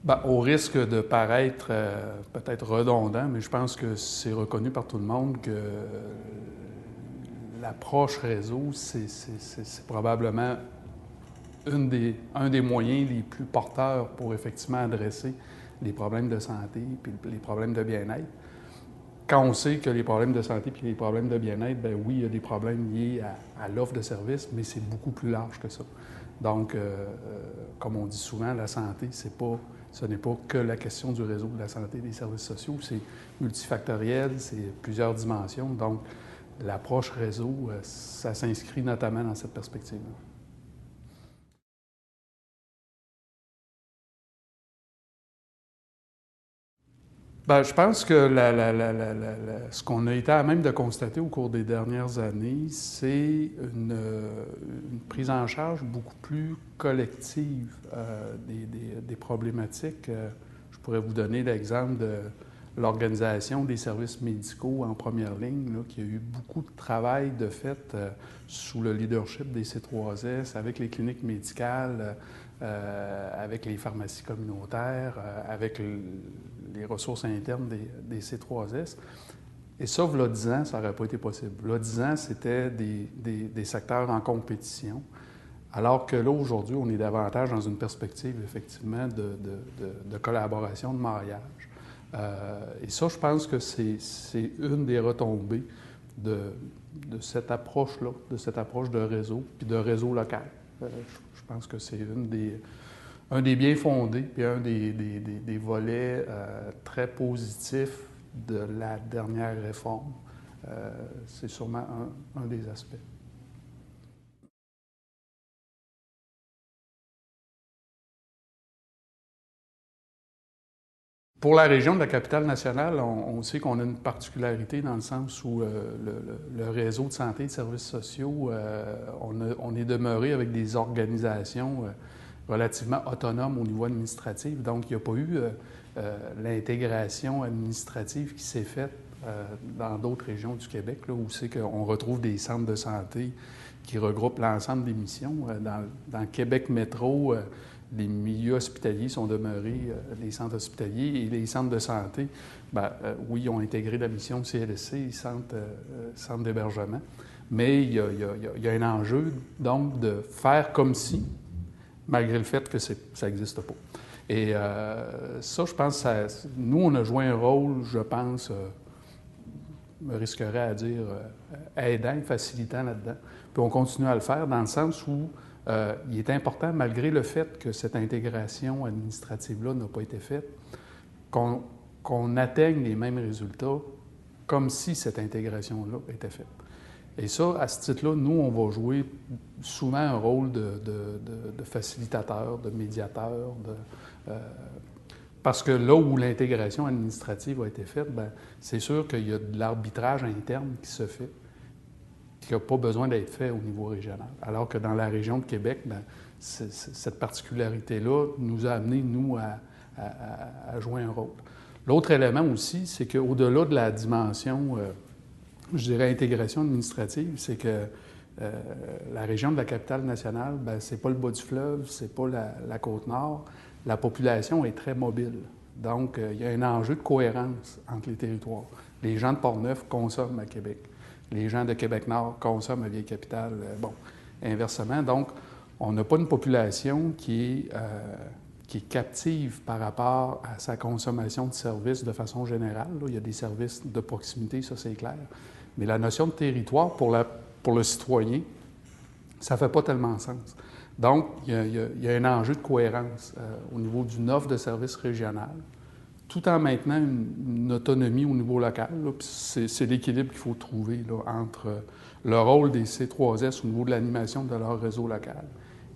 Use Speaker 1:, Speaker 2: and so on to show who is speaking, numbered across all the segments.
Speaker 1: Ben, au risque de paraître peut-être redondant, mais je pense que c'est reconnu par tout le monde que l'approche réseau, c'est probablement un des moyens les plus porteurs pour effectivement adresser les problèmes de santé puis les problèmes de bien-être. Quand on sait que les problèmes de santé puis les problèmes de bien-être, ben oui, il y a des problèmes liés à l'offre de services, mais c'est beaucoup plus large que ça. Donc, comme on dit souvent, la santé, ce n'est pas que la question du réseau de la santé et des services sociaux, c'est multifactoriel, c'est plusieurs dimensions. Donc, l'approche réseau, ça s'inscrit notamment dans cette perspective-là. Ben, je pense que ce qu'on a été à même de constater au cours des dernières années, c'est une prise en charge beaucoup plus collective des problématiques. Je pourrais vous donner l'exemple de l'organisation des services médicaux en première ligne, là, qui a eu beaucoup de travail de fait sous le leadership des C3S, avec les cliniques médicales, avec les pharmacies communautaires, avec les ressources internes des C3S. Et ça, il y a 10 ans, ça n'aurait pas été possible. Il y a 10 ans, c'était des secteurs en compétition. Alors que là, aujourd'hui, on est davantage dans une perspective, effectivement, de collaboration, de mariage. Et ça, je pense que c'est une des retombées de, de cette approche-là, de cette approche de réseau, puis de réseau local. Je pense que c'est un des biens fondés, puis un des volets très positifs de la dernière réforme. C'est sûrement un des aspects. Pour la région de la capitale nationale, on sait qu'on a une particularité dans le sens où le réseau de santé et de services sociaux, on est demeuré avec des organisations relativement autonomes au niveau administratif. Donc, il n'y a pas eu l'intégration administrative qui s'est faite dans d'autres régions du Québec, là, où c'est qu'on retrouve des centres de santé qui regroupent l'ensemble des missions. Dans Québec métro, les milieux hospitaliers sont demeurés les centres hospitaliers et les centres de santé, ben, oui, ont intégré la mission CLSC, centre d'hébergement, mais il y a un enjeu, donc, de faire comme si, malgré le fait que ça n'existe pas. Et ça, je pense, nous, on a joué un rôle, je pense, me risquerais à dire aidant, facilitant là-dedans. Puis on continue à le faire dans le sens où il est important, malgré le fait que cette intégration administrative-là n'a pas été faite, qu'on atteigne les mêmes résultats comme si cette intégration-là était faite. Et ça, à ce titre-là, nous, on va jouer souvent un rôle de facilitateur, de médiateur, parce que là où l'intégration administrative a été faite, ben, c'est sûr qu'il y a de l'arbitrage interne qui se fait, qui n'a pas besoin d'être fait au niveau régional. Alors que dans la région de Québec, ben, cette particularité-là nous a amené, nous, à jouer un rôle. L'autre élément aussi, c'est qu'au-delà de la dimension, je dirais, intégration administrative, c'est que la région de la capitale nationale, ben, c'est pas le bas du fleuve, c'est pas la Côte-Nord. La population est très mobile. Donc, il y a un enjeu de cohérence entre les territoires. Les gens de Portneuf consomment à Québec. Les gens de Québec-Nord consomment à Vieille-Capitale. Bon, inversement. Donc, on n'a pas une population qui est captive par rapport à sa consommation de services de façon générale. Là, il y a des services de proximité, ça c'est clair. Mais la notion de territoire pour le citoyen, ça ne fait pas tellement sens. Donc, il y a un enjeu de cohérence au niveau d'une offre de services régionale, tout en maintenant une autonomie au niveau local. C'est l'équilibre qu'il faut trouver là, entre le rôle des C3S au niveau de l'animation de leur réseau local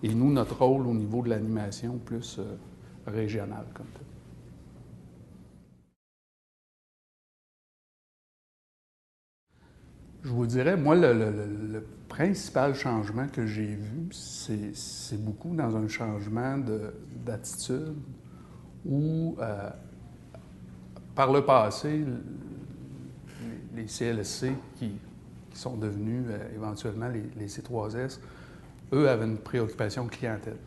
Speaker 1: et nous, notre rôle au niveau de l'animation plus régionale comme tel. Je vous dirais, moi, le principal changement que j'ai vu, c'est beaucoup dans un changement d'attitude où, par le passé, les CLSC qui sont devenus éventuellement les C3S, eux avaient une préoccupation clientèle.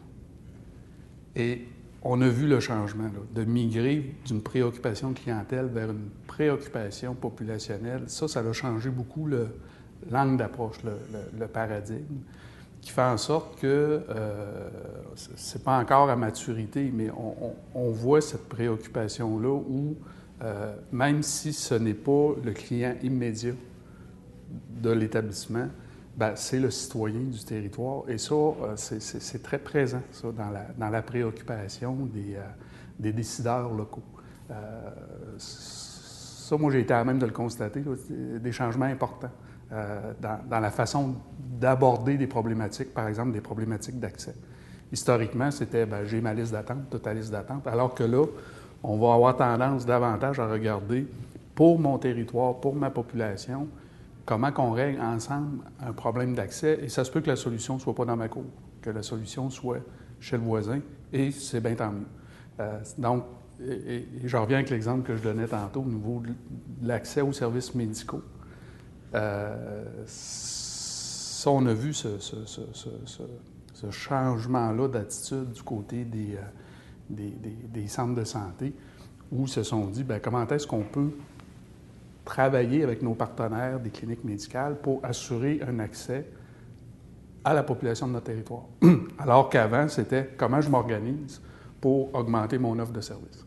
Speaker 1: Et on a vu le changement, là, de migrer d'une préoccupation de clientèle vers une préoccupation populationnelle. Ça a changé beaucoup l'angle d'approche, le paradigme, qui fait en sorte que c'est pas encore à maturité, mais on voit cette préoccupation-là où, même si ce n'est pas le client immédiat de l'établissement, bien, c'est le citoyen du territoire. Et ça, c'est très présent, ça, dans la préoccupation des décideurs locaux. Ça, moi, j'ai été à même de le constater, là, des changements importants dans la façon d'aborder des problématiques, par exemple des problématiques d'accès. Historiquement, c'était bien, j'ai ma liste d'attente, toute ta liste d'attente, alors que là, on va avoir tendance davantage à regarder pour mon territoire, pour ma population, comment qu'on règle ensemble un problème d'accès. Et ça se peut que la solution ne soit pas dans ma cour, que la solution soit chez le voisin, et c'est bien tant mieux. Donc, et je reviens avec l'exemple que je donnais tantôt au niveau de l'accès aux services médicaux. Ça, on a vu ce changement-là d'attitude du côté des centres de santé, où ils se sont dit, bien, comment est-ce qu'on peut travailler avec nos partenaires des cliniques médicales pour assurer un accès à la population de notre territoire. Alors qu'avant, c'était comment je m'organise pour augmenter mon offre de service.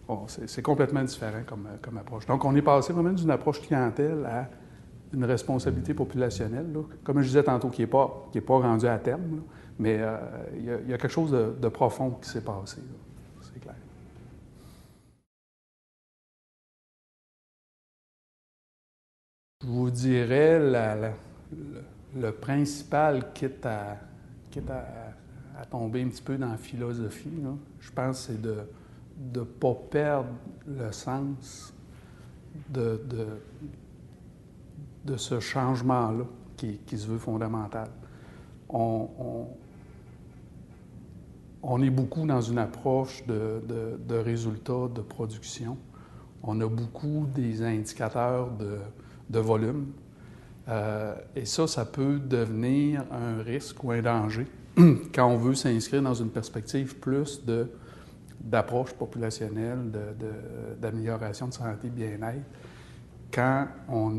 Speaker 1: Bon, c'est complètement différent comme approche. Donc, on est passé vraiment d'une approche clientèle à une responsabilité populationnelle, là, comme je disais tantôt, qui n'est pas rendue à terme, là, mais il y a quelque chose de profond qui s'est passé, là. C'est clair. Je vous dirais le principal, quitte à tomber un petit peu dans la philosophie, là, je pense, c'est de ne pas perdre le sens de ce changement-là qui se veut fondamental. On est beaucoup dans une approche de résultats, de production. On a beaucoup des indicateurs de volume. Et ça peut devenir un risque ou un danger quand on veut s'inscrire dans une perspective plus d'approche populationnelle, d'amélioration de santé, bien-être, quand on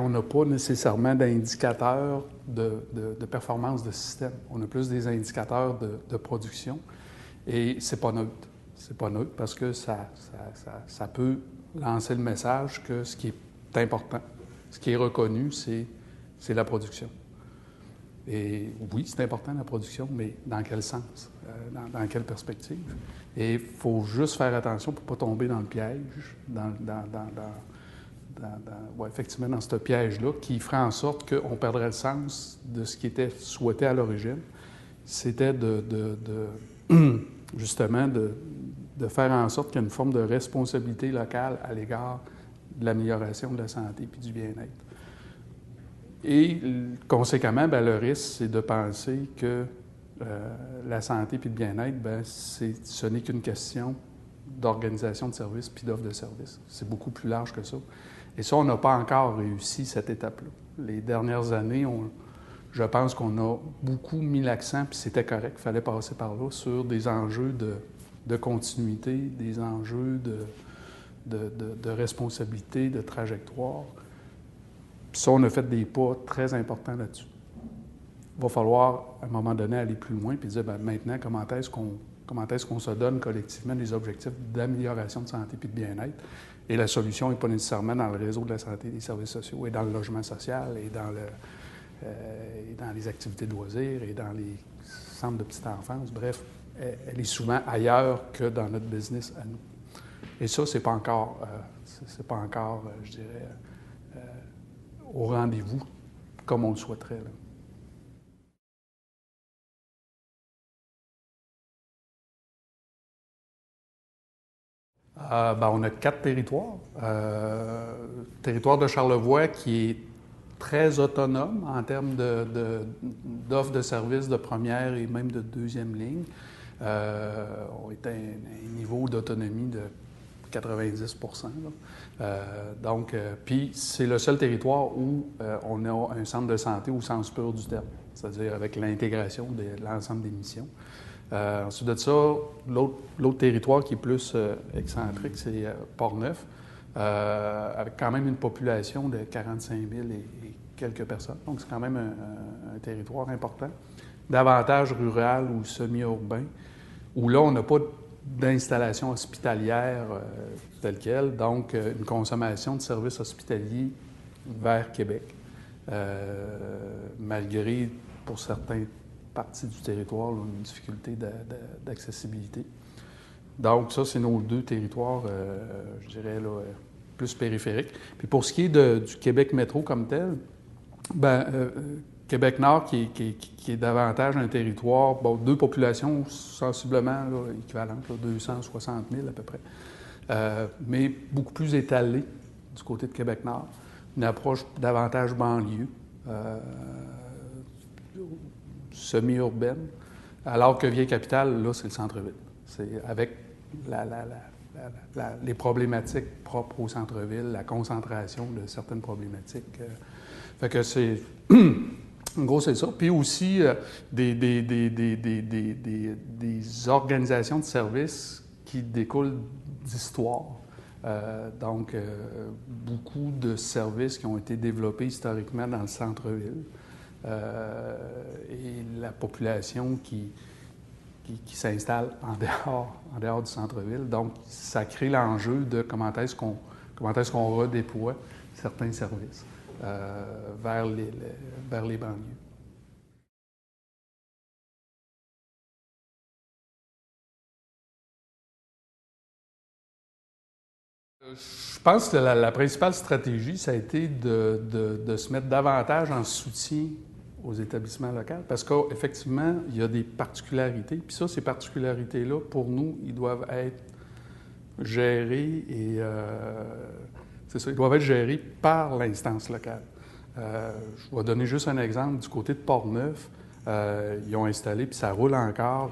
Speaker 1: n'a pas nécessairement d'indicateurs de performance de système. On a plus des indicateurs de production et c'est pas neutre. C'est pas neutre parce que ça peut lancer le message que ce qui est important, ce qui est reconnu, c'est la production. Et oui, c'est important la production, mais dans quel sens? Dans quelle perspective? Et il faut juste faire attention pour ne pas tomber dans le piège, effectivement, dans ce piège-là, qui ferait en sorte qu'on perdrait le sens de ce qui était souhaité à l'origine. C'était justement de faire en sorte qu'il y ait une forme de responsabilité locale à l'égard de l'amélioration de la santé et du bien-être. Et conséquemment, bien, le risque, c'est de penser que la santé et le bien-être, bien, ce n'est qu'une question d'organisation de services puis d'offre de services. C'est beaucoup plus large que ça. Et ça, on n'a pas encore réussi cette étape-là. Les dernières années, je pense qu'on a beaucoup mis l'accent, puis c'était correct, il fallait passer par là, sur des enjeux de continuité, des enjeux de responsabilité, de trajectoire. Puis ça, on a fait des pas très importants là-dessus. Il va falloir, à un moment donné, aller plus loin puis dire, bien, maintenant, comment est-ce qu'on se donne collectivement des objectifs d'amélioration de santé et de bien-être. Et la solution n'est pas nécessairement dans le réseau de la santé et des services sociaux, et dans le logement social, et dans les activités de loisirs, et dans les centres de petite enfance. Bref, elle est souvent ailleurs que dans notre business à nous. Et ça, c'est pas encore, je dirais, au rendez-vous comme on le souhaiterait, là. On a 4 territoires. Territoire de Charlevoix qui est très autonome en termes d'offres de services de première et même de deuxième ligne. On est à un niveau d'autonomie de 90 là. Puis c'est le seul territoire où on a un centre de santé au sens pur du terme, c'est-à-dire avec l'intégration de l'ensemble des missions. Ensuite de ça, l'autre territoire qui est plus excentrique, c'est Portneuf, avec quand même une population de 45 000 et quelques personnes. Donc, c'est quand même un territoire important. Davantage rural ou semi-urbain, où là, on n'a pas d'installation hospitalière telle quelle, donc une consommation de services hospitaliers vers Québec, malgré, pour certaines parties du territoire, là, une difficulté d'accessibilité. Donc ça, c'est nos deux territoires, je dirais, là, plus périphériques. Puis pour ce qui est du Québec métro comme tel, ben, Québec-Nord, qui est davantage un territoire, bon, deux populations sensiblement là, équivalentes, là, 260 000 à peu près, mais beaucoup plus étalées du côté de Québec-Nord, une approche davantage banlieue, semi-urbaine, alors que Vieille-Capitale, là, c'est le centre-ville. C'est avec les problématiques propres au centre-ville, la concentration de certaines problématiques. Fait que c'est... En gros, c'est ça. Puis aussi, des organisations de services qui découlent d'histoire. Donc, beaucoup de services qui ont été développés historiquement dans le centre-ville. Et la population qui s'installe en dehors du centre-ville. Donc, ça crée l'enjeu de comment est-ce qu'on redéploie certains services vers les banlieues. Je pense que la principale stratégie, ça a été de se mettre davantage en soutien aux établissements locaux, parce qu'effectivement, il y a des particularités. Puis ça, ces particularités-là, pour nous, ils doivent être gérés et c'est ça, ils doivent être gérés par l'instance locale. Je vais donner juste un exemple. Du côté de Portneuf, ils ont installé, puis ça roule encore,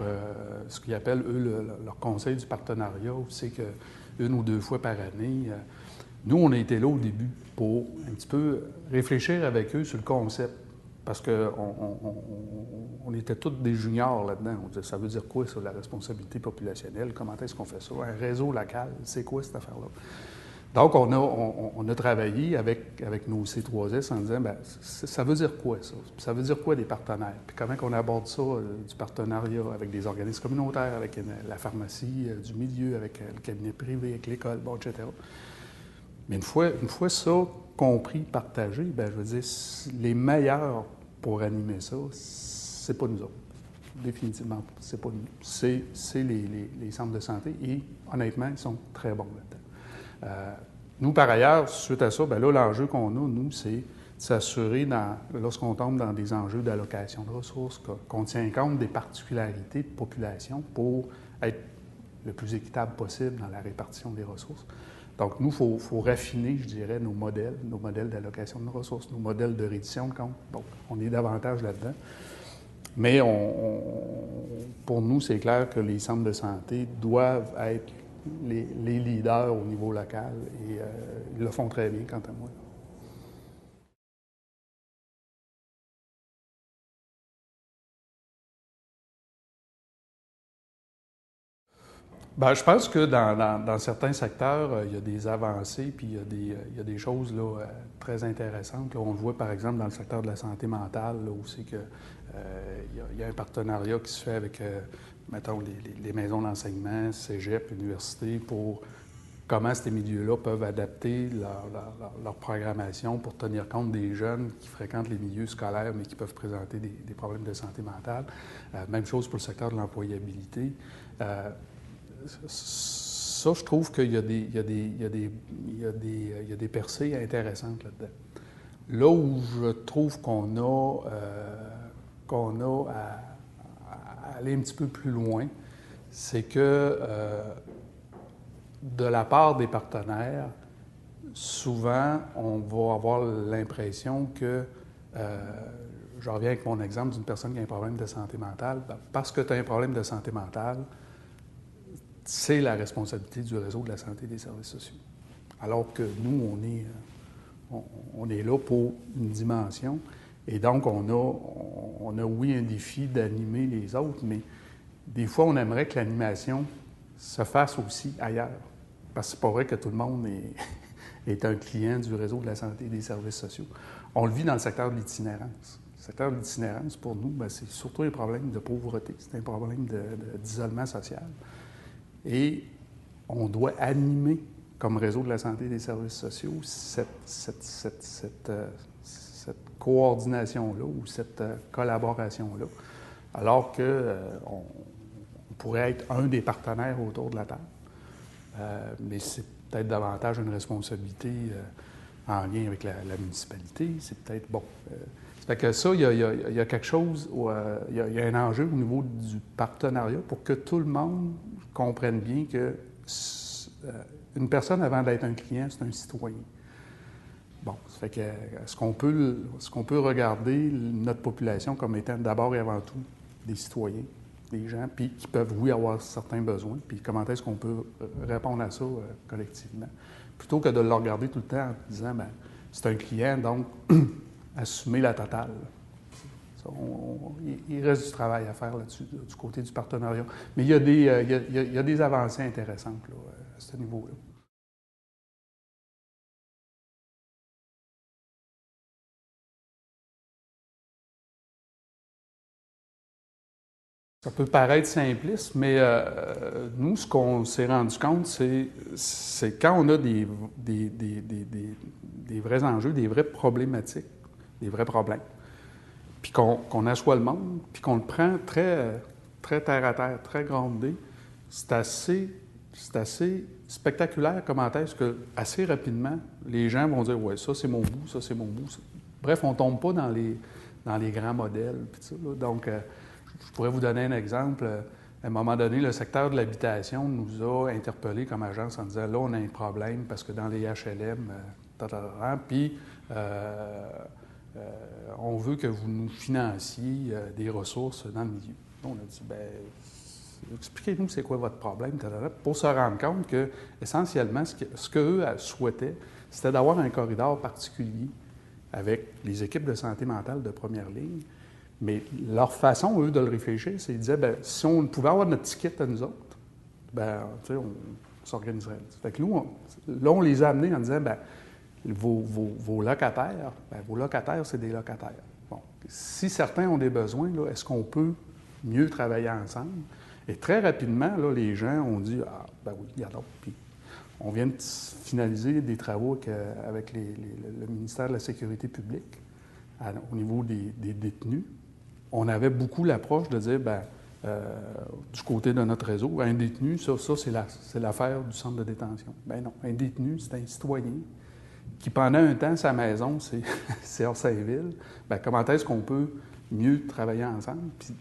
Speaker 1: ce qu'ils appellent, eux, leur conseil du partenariat, où c'est qu'une ou deux fois par année, nous, on a été là au début pour un petit peu réfléchir avec eux sur le concept. Parce qu'on était tous des juniors là-dedans. On disait, ça veut dire quoi, ça, la responsabilité populationnelle? Comment est-ce qu'on fait ça? Un réseau local, c'est quoi cette affaire-là? Donc, on a travaillé avec nos C3S en disant, bien, ça veut dire quoi, ça? Ça veut dire quoi, des partenaires? Puis comment on aborde ça, du partenariat avec des organismes communautaires, avec la pharmacie du milieu, avec le cabinet privé, avec l'école, bon, etc. Mais une fois ça compris, partagé, bien, je veux dire, les meilleurs pour animer ça, c'est pas nous autres. Définitivement, c'est pas nous. C'est les centres de santé et, honnêtement, ils sont très bons là-dedans. Nous, par ailleurs, suite à ça, bien là, l'enjeu qu'on a, nous, c'est de s'assurer, lorsqu'on tombe dans des enjeux d'allocation de ressources, qu'on tient compte des particularités de population pour être le plus équitable possible dans la répartition des ressources. Donc, nous, il faut raffiner, je dirais, nos modèles d'allocation de ressources, nos modèles de reddition de comptes. Donc, on est davantage là-dedans. Mais pour nous, c'est clair que les centres de santé doivent être les leaders au niveau local et ils le font très bien, quant à moi. Bien, je pense que dans certains secteurs, il y a des avancées, puis il y a des choses là, très intéressantes. Là, on le voit par exemple dans le secteur de la santé mentale, là, où c'est que il y a un partenariat qui se fait avec, mettons, les maisons d'enseignement, cégep, université, pour comment ces milieux-là peuvent adapter leur programmation pour tenir compte des jeunes qui fréquentent les milieux scolaires, mais qui peuvent présenter des problèmes de santé mentale. Même chose pour le secteur de l'employabilité. Ça, je trouve qu'il y a des percées intéressantes là-dedans. Là où je trouve qu'on a à aller un petit peu plus loin, c'est que de la part des partenaires, souvent, on va avoir l'impression que, je reviens avec mon exemple d'une personne qui a un problème de santé mentale, bien, parce que tu as un problème de santé mentale, c'est la responsabilité du réseau de la santé et des services sociaux. Alors que nous, on est là pour une dimension. Et donc, on a oui, un défi d'animer les autres, mais des fois, on aimerait que l'animation se fasse aussi ailleurs. Parce que c'est pas vrai que tout le monde est un client du réseau de la santé et des services sociaux. On le vit dans le secteur de l'itinérance. Le secteur de l'itinérance, pour nous, bien, c'est surtout un problème de pauvreté, c'est un problème d'isolement social. Et on doit animer, comme réseau de la santé et des services sociaux, cette coordination-là ou cette collaboration-là, alors qu'on pourrait être un des partenaires autour de la table. Mais c'est peut-être davantage une responsabilité en lien avec la municipalité. C'est peut-être, bon... ça fait que ça, il y a quelque chose, il y a un enjeu au niveau du partenariat pour que tout le monde comprenne bien que une personne, avant d'être un client, c'est un citoyen. Bon, ça fait que est-ce qu'on peut regarder notre population comme étant d'abord et avant tout des citoyens, des gens, puis qui peuvent, oui, avoir certains besoins, puis comment est-ce qu'on peut répondre à ça collectivement, plutôt que de le regarder tout le temps en disant, bien, c'est un client, donc assumer la totale. Ça, il reste du travail à faire là-dessus, du côté du partenariat. Mais il y a des avancées intéressantes là, à ce niveau-là. Ça peut paraître simpliste, mais nous, ce qu'on s'est rendu compte, c'est quand on a des vrais enjeux, des vraies problématiques, des vrais problèmes, puis qu'on assoit le monde, puis qu'on le prend très, très terre à terre, très groundé, c'est assez spectaculaire comment est-ce que, assez rapidement, les gens vont dire « Ouais, ça c'est mon bout, ça c'est mon bout ». Bref, on ne tombe pas dans les grands modèles, puis ça, là. Donc, je pourrais vous donner un exemple. À un moment donné, le secteur de l'habitation nous a interpellés comme agence en disant « Là, on a un problème parce que dans les HLM, puis on veut que vous nous financiez des ressources dans le milieu. » On a dit « Bien, expliquez-nous c'est quoi votre problème, pour se rendre compte que, essentiellement, ce qu'eux souhaitaient, c'était d'avoir un corridor particulier avec les équipes de santé mentale de première ligne. Mais leur façon, eux, de le réfléchir, c'est qu'ils disaient, bien, si on pouvait avoir notre ticket à nous autres, bien, tu sais, on s'organiserait. Fait que nous, là, on les a amenés en disant, bien, vos locataires, bien, vos locataires, c'est des locataires. Bon, si certains ont des besoins, là, est-ce qu'on peut mieux travailler ensemble? Et très rapidement, là, les gens ont dit, ah, ben oui, il y a d'autres. Puis on vient de finaliser des travaux avec le ministère de la Sécurité publique au niveau des détenus. On avait beaucoup l'approche de dire, bien, du côté de notre réseau, un détenu, ça c'est l'affaire du centre de détention. Bien non, un détenu, c'est un citoyen qui, pendant un temps, sa maison, c'est Orsainville. Bien, comment est-ce qu'on peut mieux travailler ensemble? Puis,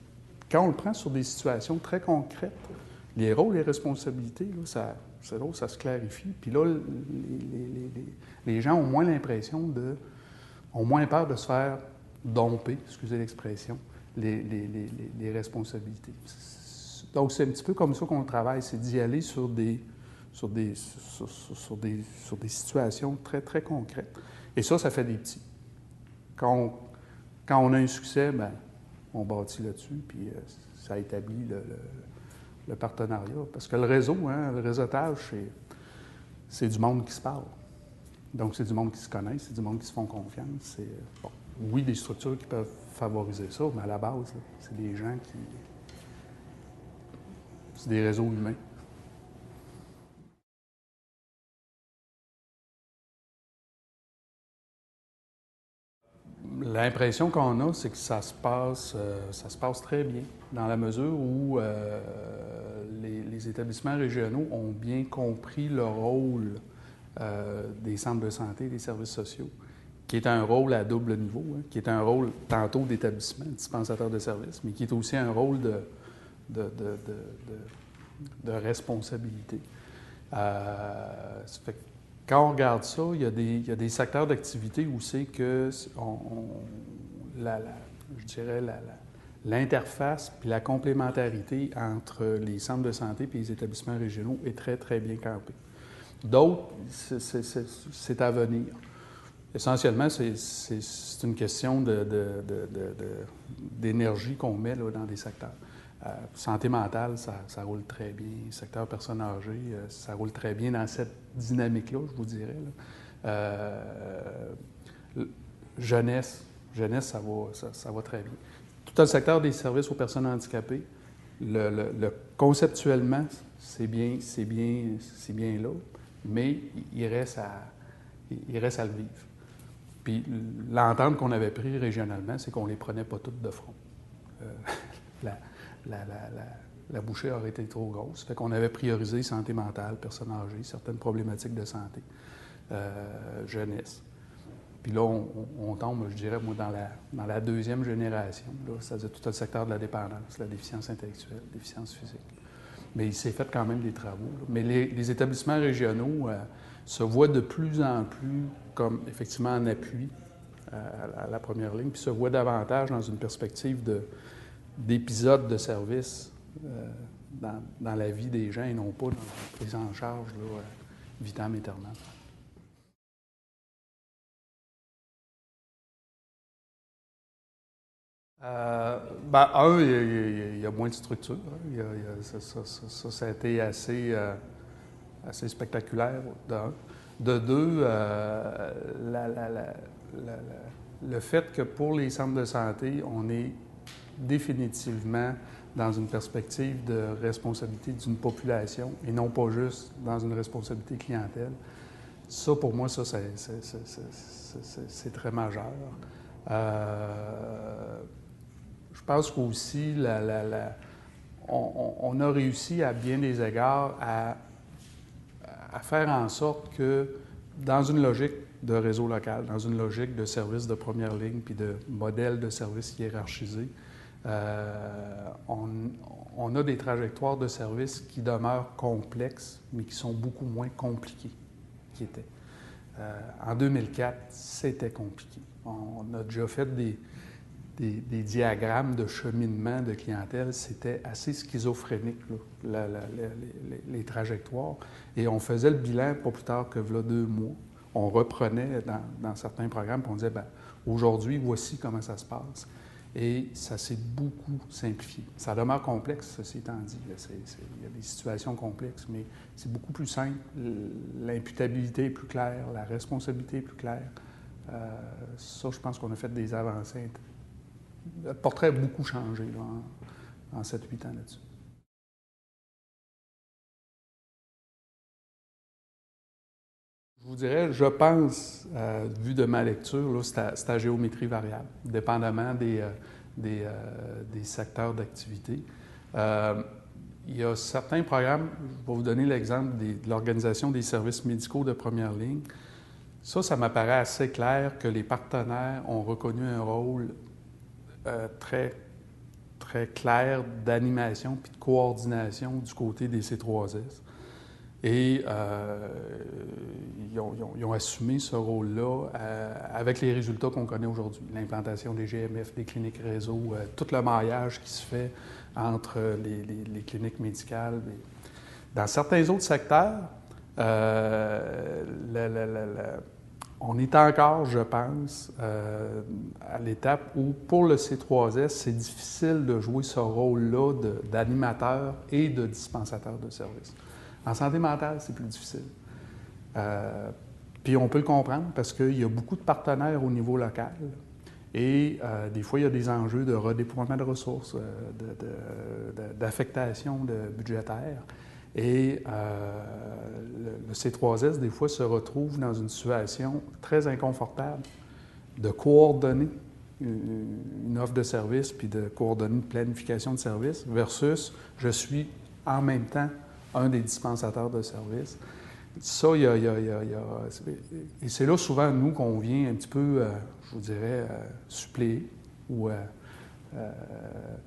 Speaker 1: quand on le prend sur des situations très concrètes, les rôles et les responsabilités, là, ça se clarifie. Puis là, les gens ont moins l'impression ont moins peur de se faire domper, excusez l'expression, les responsabilités. Donc, c'est un petit peu comme ça qu'on travaille, c'est d'y aller sur des situations très, très concrètes. Et ça fait des petits. Quand on a un succès, bien, on bâtit là-dessus, puis ça établit le partenariat. Parce que le réseau, hein, le réseautage, c'est du monde qui se parle. Donc, c'est du monde qui se connaît, c'est du monde qui se font confiance. Bon, oui, des structures qui peuvent favoriser ça, mais à la base, là, c'est des gens c'est des réseaux humains. L'impression qu'on a, c'est que ça se passe très bien, dans la mesure où les établissements régionaux ont bien compris le rôle des centres de santé, des services sociaux, qui est un rôle à double niveau, hein, qui est un rôle tantôt d'établissement, dispensateur de services, mais qui est aussi un rôle de responsabilité. Ça fait que quand on regarde ça, il y a des secteurs d'activité où c'est que je dirais l'interface puis la complémentarité entre les centres de santé et les établissements régionaux est très, très bien campée. D'autres, c'est à venir. Essentiellement, c'est une question d'énergie qu'on met là, dans des secteurs. Santé mentale, ça roule très bien. Secteur personnes âgées, ça roule très bien dans cette dynamique-là, je vous dirais. Jeunesse, ça va très bien. Tout le secteur des services aux personnes handicapées, conceptuellement, c'est bien là, mais il reste à le vivre. Puis l'entente qu'on avait prise régionalement, c'est qu'on ne les prenait pas toutes de front. La bouchée aurait été trop grosse. Fait qu'on avait priorisé santé mentale, personnes âgées, certaines problématiques de santé, jeunesse. Puis là, on tombe, je dirais, moi, dans la deuxième génération. C'est-à-dire tout le secteur de la dépendance, la déficience intellectuelle, la déficience physique. Mais il s'est fait quand même des travaux. Là. Mais les établissements régionaux se voient de plus en plus comme, effectivement, en appui à la première ligne, puis se voient davantage dans une perspective d'épisodes de service dans la vie des gens et non pas dans une prise en charge là, vitam aeternam. Il y a moins de structure. Hein. Ça a été assez spectaculaire, d'un. De deux, le fait que pour les centres de santé, on est définitivement dans une perspective de responsabilité d'une population et non pas juste dans une responsabilité clientèle. Ça, pour moi, c'est très majeur. Je pense qu'aussi, on a réussi à bien des égards à faire en sorte que, dans une logique de réseau local, dans une logique de service de première ligne puis de modèle de service hiérarchisé, on a des trajectoires de service qui demeurent complexes, mais qui sont beaucoup moins compliquées qu'ils étaient. En 2004, c'était compliqué. On a déjà fait des diagrammes de cheminement de clientèle. C'était assez schizophrénique, là, les trajectoires. Et on faisait le bilan pas plus tard que là 2 mois. On reprenait dans certains programmes et on disait, aujourd'hui, voici comment ça se passe. Et ça s'est beaucoup simplifié. Ça demeure complexe, ceci étant dit. Il y a des situations complexes, mais c'est beaucoup plus simple. L'imputabilité est plus claire, la responsabilité est plus claire. Ça, je pense qu'on a fait des avancées. Le portrait a beaucoup changé là, en 7-8 ans là-dessus. Je vous dirais, je pense, vu de ma lecture, là, c'est à géométrie variable, dépendamment des secteurs d'activité. Il y a certains programmes, je vais vous donner l'exemple de l'Organisation des services médicaux de première ligne. Ça m'apparaît assez clair que les partenaires ont reconnu un rôle très, très clair d'animation puis de coordination du côté des C3S. Et ils ont assumé ce rôle-là avec les résultats qu'on connaît aujourd'hui. L'implantation des GMF, des cliniques réseau, tout le maillage qui se fait entre les cliniques médicales. Dans certains autres secteurs, on est encore, je pense, à l'étape où, pour le C3S, c'est difficile de jouer ce rôle-là d'animateur et de dispensateur de services. En santé mentale, c'est plus difficile. Puis on peut le comprendre parce qu'il y a beaucoup de partenaires au niveau local et des fois, il y a des enjeux de redéploiement de ressources, d'affectation budgétaire. Et le C3S, des fois, se retrouve dans une situation très inconfortable de coordonner une offre de service puis de coordonner une planification de service versus je suis en même temps un des dispensateurs de services. Ça, et c'est là souvent, nous, qu'on vient un petit peu, je vous dirais, suppléer ou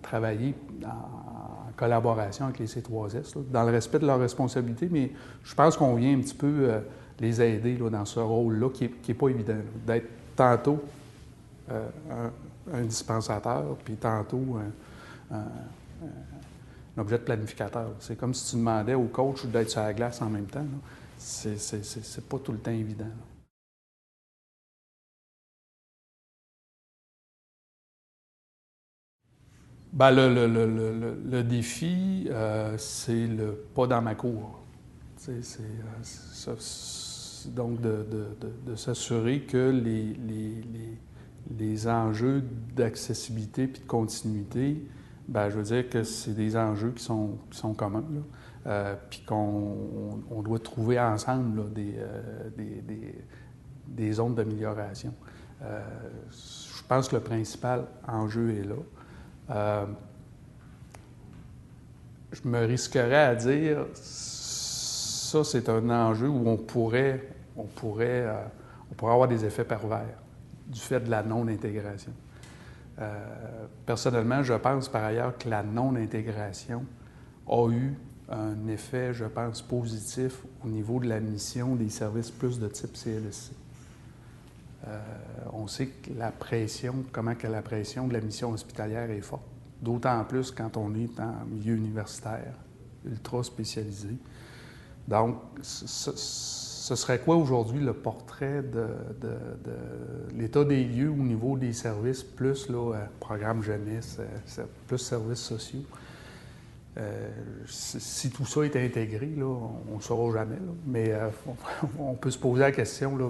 Speaker 1: travailler en collaboration avec les C3S, là, dans le respect de leurs responsabilités, mais je pense qu'on vient un petit peu les aider là, dans ce rôle-là qui n'est pas évident, d'être tantôt un dispensateur, puis tantôt un objet de planificateur. C'est comme si tu demandais au coach d'être sur la glace en même temps. C'est pas tout le temps évident. Là. Ben, le défi, c'est le pas dans ma cour. Donc, de s'assurer que les enjeux d'accessibilité puis de continuité, ben, je veux dire que c'est des enjeux qui sont communs, là. Puis qu'on doit trouver ensemble là, des zones d'amélioration. Je pense que le principal enjeu est là. Je me risquerais à dire, ça c'est un enjeu où on pourrait avoir des effets pervers du fait de la non-intégration. Personnellement, je pense par ailleurs que la non-intégration a eu un effet, je pense, positif au niveau de la mission des services plus de type CLSC. On sait que comment que la pression de la mission hospitalière est forte, d'autant plus quand on est en milieu universitaire, ultra spécialisé. Donc, ce serait quoi aujourd'hui le portrait de l'état des lieux au niveau des services, plus là, programme jeunesse, plus services sociaux? Si tout ça est intégré, là, on ne le saura jamais, là, mais on peut se poser la question, là,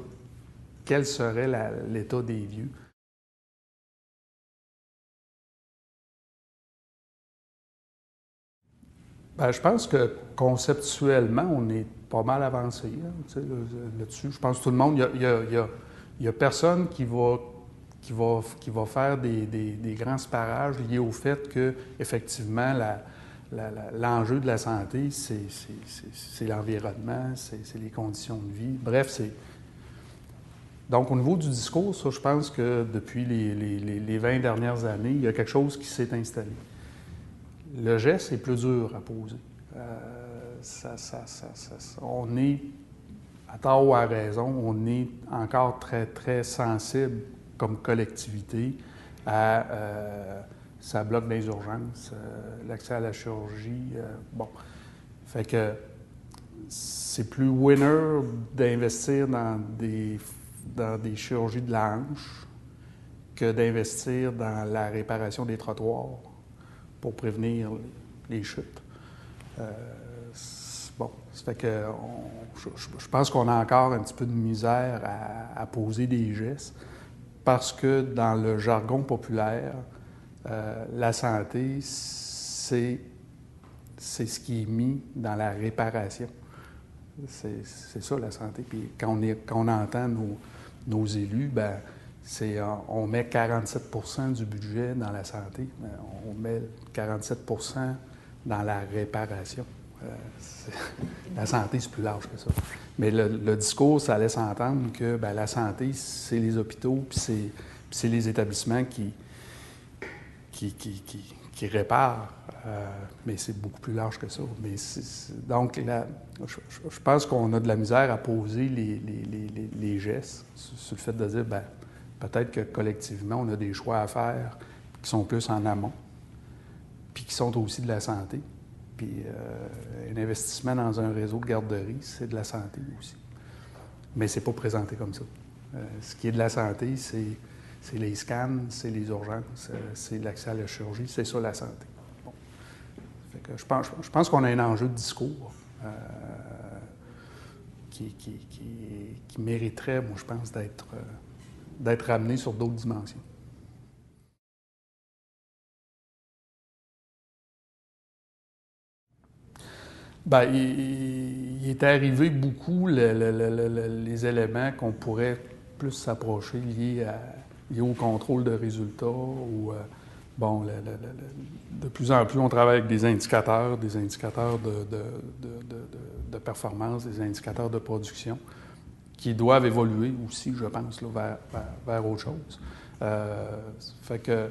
Speaker 1: quel serait l'état des lieux? Bien, je pense que conceptuellement, on est pas mal avancé là-dessus. Je pense que tout le monde, il y a personne qui va faire des grands sparages liés au fait que, effectivement, l'enjeu de la santé, c'est l'environnement, c'est les conditions de vie. Bref, donc, au niveau du discours, ça, je pense que depuis les 20 dernières années, il y a quelque chose qui s'est installé. Le geste est plus dur à poser. On est, à tort ou à raison, on est encore très, très sensible comme collectivité à ça bloque des urgences, l'accès à la chirurgie. Bon, fait que c'est plus winner d'investir dans des chirurgies de la hanche que d'investir dans la réparation des trottoirs pour prévenir les chutes. Bon, ça fait que je pense qu'on a encore un petit peu de misère à poser des gestes parce que dans le jargon populaire, la santé, c'est ce qui est mis dans la réparation. C'est ça, la santé. Puis quand on entend nos élus, ben on met 47 % du budget dans la santé, on met 47 % dans la réparation. La santé, c'est plus large que ça. Mais le discours, ça laisse entendre que ben, la santé, c'est les hôpitaux, puis c'est les établissements qui réparent. Mais c'est beaucoup plus large que ça. Mais donc, je pense qu'on a de la misère à poser les gestes sur le fait de dire, ben, peut-être que collectivement, on a des choix à faire qui sont plus en amont, puis qui sont aussi de la santé. Puis un investissement dans un réseau de garderies, c'est de la santé aussi. Mais c'est pas présenté comme ça. Ce qui est de la santé, c'est les scans, c'est les urgences, c'est l'accès à la chirurgie, c'est ça la santé. Bon. Fait que je pense qu'on a un enjeu de discours qui mériterait, moi je pense, d'être ramené sur d'autres dimensions. Bien, il est arrivé beaucoup les éléments qu'on pourrait plus s'approcher liés au contrôle de résultats ou, bon, de plus en plus, on travaille avec des indicateurs de performance, des indicateurs de production qui doivent évoluer aussi, je pense, là, vers autre chose. Fait que,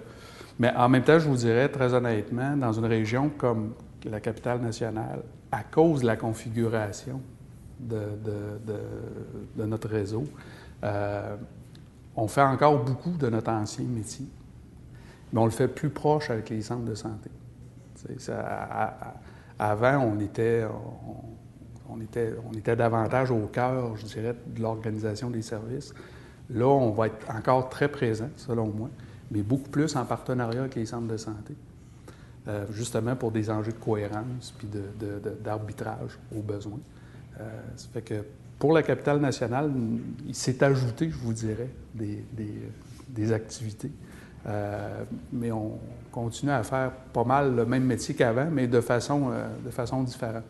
Speaker 1: mais en même temps, je vous dirais, très honnêtement, dans une région comme la capitale nationale, à cause de la configuration de notre réseau, on fait encore beaucoup de notre ancien métier, mais on le fait plus proche avec les centres de santé. Avant, on était davantage au cœur, je dirais, de l'organisation des services. Là, on va être encore très présent, selon moi, mais beaucoup plus en partenariat avec les centres de santé. justement pour des enjeux de cohérence puis d'arbitrage aux besoins. Ça fait que pour la capitale nationale, il s'est ajouté, je vous dirais, des activités. Mais on continue à faire pas mal le même métier qu'avant, mais de façon différente.